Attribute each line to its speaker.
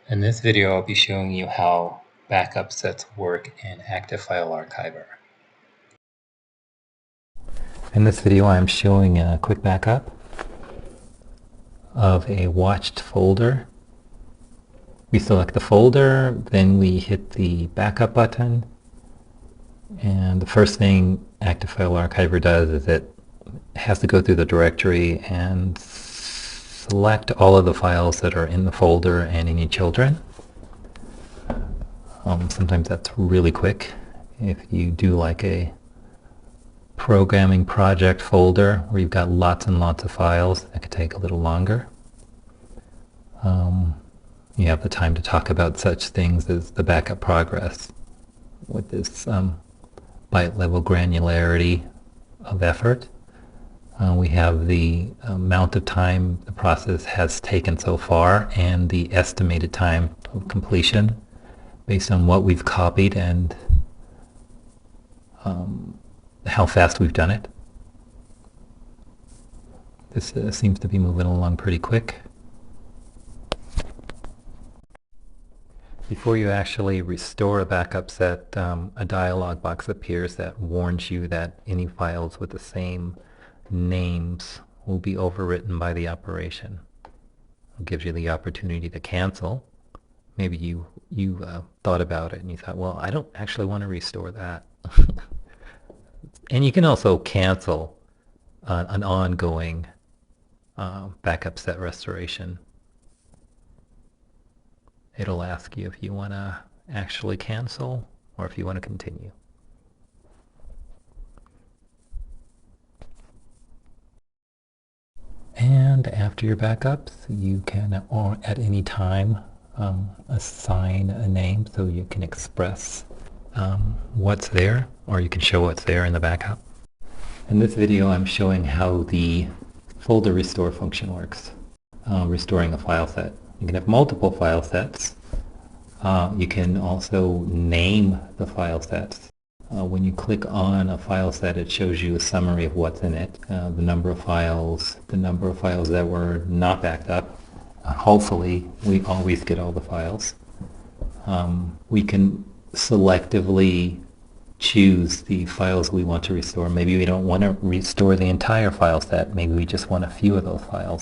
Speaker 1: In this video, I'll be showing you how backup sets work in Active File Archiver. In this video, I'm showing a quick backup of a watched folder. We select the folder, then we hit the backup button, and the first thing Active File Archiver does is it has to go through the directory and select all of the files that are in the folder and any children. Sometimes that's really quick. If you do like a programming project folder where you've got lots and lots of files, that could take a little longer. You have the time to talk about such things as the backup progress with this byte level granularity of effort. We have the amount of time the process has taken so far and the estimated time of completion based on what we've copied and how fast we've done it. This seems to be moving along pretty quick. Before you actually restore a backup set, a dialog box appears that warns you that any files with the same names will be overwritten by the operation. It gives you the opportunity to cancel. Maybe you thought about it and you thought, well, I don't actually want to restore that. And you can also cancel an ongoing backup set restoration. It'll ask you if you want to actually cancel or if you want to continue. And after your backups, you can at any time assign a name so you can express what's there, or you can show what's there in the backup. In this video, I'm showing how the folder restore function works, restoring a file set. You can have multiple file sets. You can also name the file sets. When you click on a file set, it shows you a summary of what's in it, the number of files that were not backed up. Hopefully, we always get all the files. We can selectively choose the files we want to restore. Maybe we don't want to restore the entire file set. Maybe we just want a few of those files.